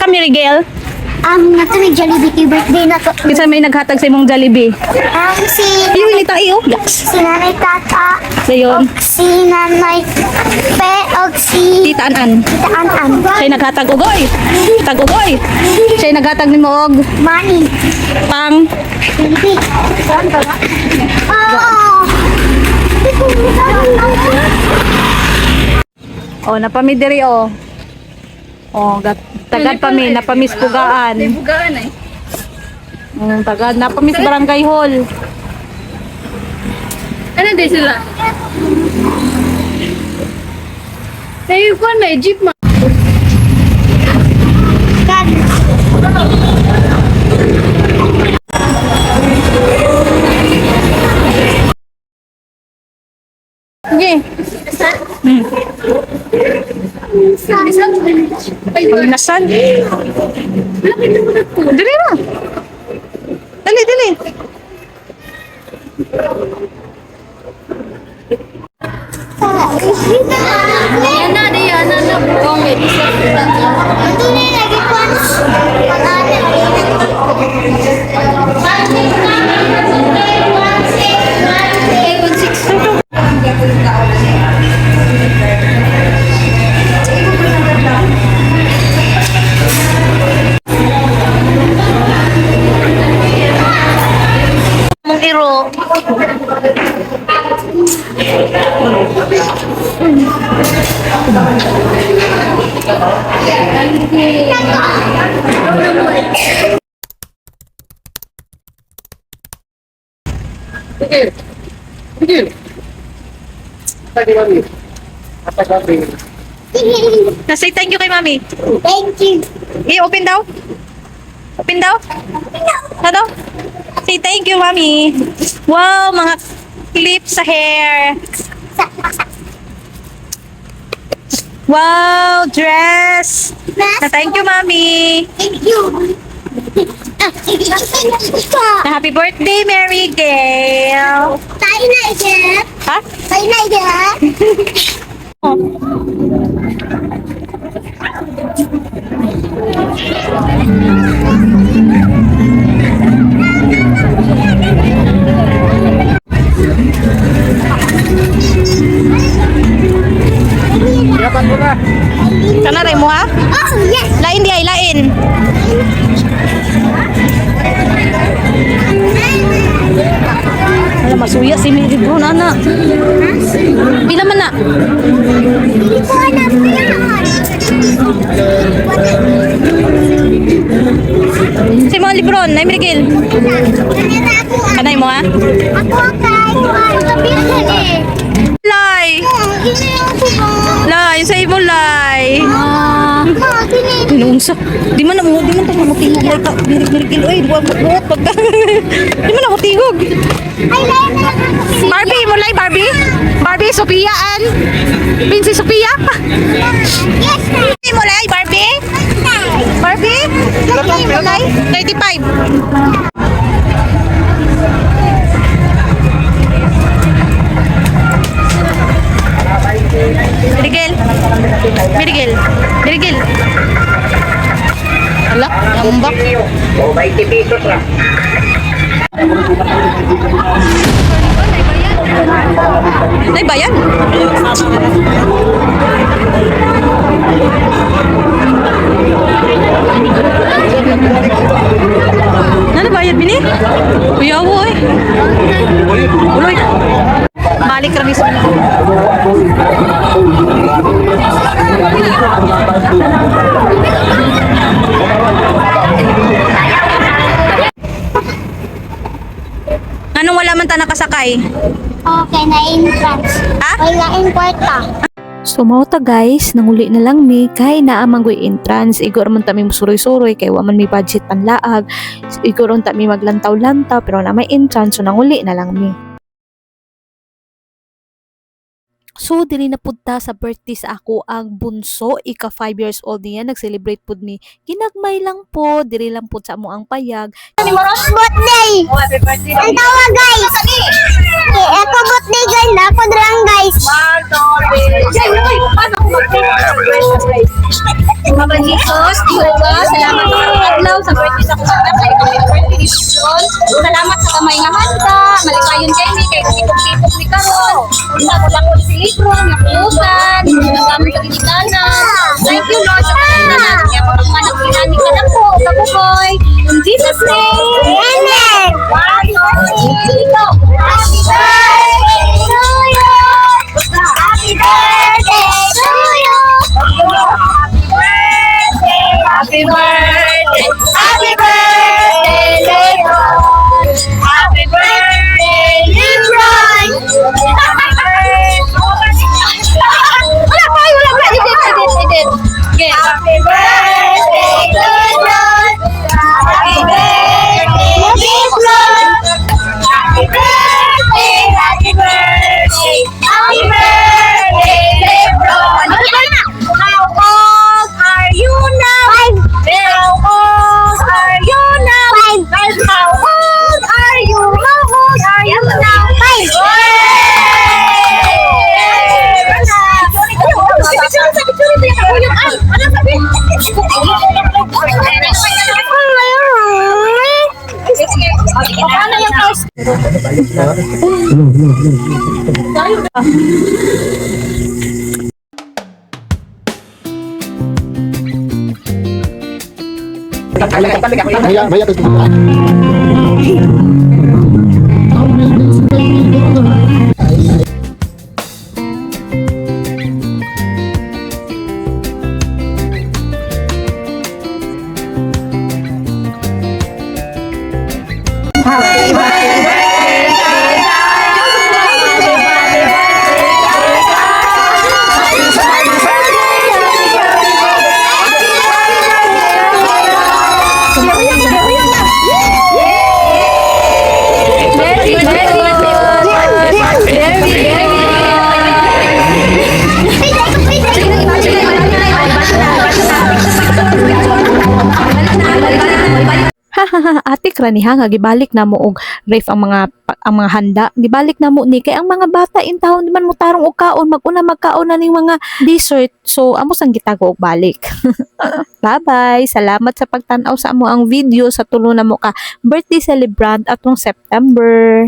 ka, Mirigel? Nato may Jollibee kay birthday na to. Kinsa may naghatag sa imong Jollibee? Si Ayun, nita iyo. si Nanay Tata, Dayon, si Nanay Pe, og si Tita Anan. Tita An-An. Siya naghatag ugoy. Tag-ugoy. Siya naghatag nimo og Money. pang Jollibee. Saan ba? Oh! oh napamid diri oh. Oh, tagad pa mi, napamis pugaan. Bugaan eh. Tagad napamis barangay hall. Ano din sila? Sa'yo ko may jeep ma. Sige. Ay, nasan? Dali na. Dali, dali. Diana, Diana na comment. Ito na lagi ko Mong iro. Say thank you kay mami. Thank you. I-open daw. Open daw. Ano? Say thank you, mami. Wow, mga clips sa hair. Wow, dress. Na thank you, mami. Thank you. Na happy birthday, Mary Gail. Tayo na igen. Ha? Tayo na igen. Kana rin mo, ha? Oh, yes. Lain di ay, lain. Alam, masuya si Mary Bro, nana. Pila man na? Hindi ko alam po yan. Si mga libron, na Mary Gail. Kanina ako. Kanay mo, ha? Ako kay kabihan eh. Lay! Gini ako ba? Lay, sa imo, lay. Gini. Inungsa. Di man tayo mamutingog. Lay ka, Mary Gail, oy, duwa mo, pagka. Di man mamutingog. Ay, lain na lang ako. Barbie, mo lay, Barbie? Barbie, Sophia, an? Vinci, Sophia? Yes, sir. Di mo lay, Barbie? Barbie? Di mo lay? 35. Mirigel. Mirigel. Mirigel. Ala, nambak. O, 20 pesos lang. Nay bayan. Nana bayad bini? Kuya woy. Uloy. Balik kami sa Anong wala man ta nakasakay? Okay, na-entrance. Ha? Wala importa. So mao ta guys, nanguli na lang mi kay naamang goy entrance. Igor man ta mi musuroy-suroy kay wa man mi budget panlaag. Igor on ta mi maglantaw-lantaw pero na may entrance so nanguli na lang mi. So, dili na pud ta sa birthday sa ako ang bunso, ika 5 years old niya, nag-celebrate pud ni. Ginagmay lang po, diri lang pud sa amo ang payag. Birthday! Happy birthday. Ang tawa guys! Ako birthday guys! Ako drang guys! Mama Jesus, Jehovah, salamat sa adlaw sa birthday sa kusa kay birthday ni Lord. Salamat sa kamay nga handa, malipayon kay ni kay tipok-tipok ni karon. Sa tulakon si libro, napulutan, nagamit sa ginikanan. Thank you Lord sa pagkanan. Kaya po kung manang pinani ka na po, kabuboy. In Jesus name, Amen! Happy birthday to Happy birthday to you! Happy birthday to you! Happy birthday! Happy birthday, Lebron! Happy birthday! Lebron! Happy birthday! Wala pa! Edit. Okay. Happy birthday, Lebron! Happy birthday, Lebron! Happy birthday, happy birthday, happy birthday, Lebron! How old are you now? How old are you now? Guys, how old are you? How old are you now? Paano yung house? Vaya, vaya, Ate kraniha nga gibalik na mo og ref ang mga handa, gibalik na mo ni kay ang mga bata in taon di man mo tarong og kaon, maguna magkaon na ning mga dessert, so amo sang gitago og balik. Bye bye, salamat sa pagtan-aw sa amo ang video sa tulo na mo ka birthday celebrant atong September.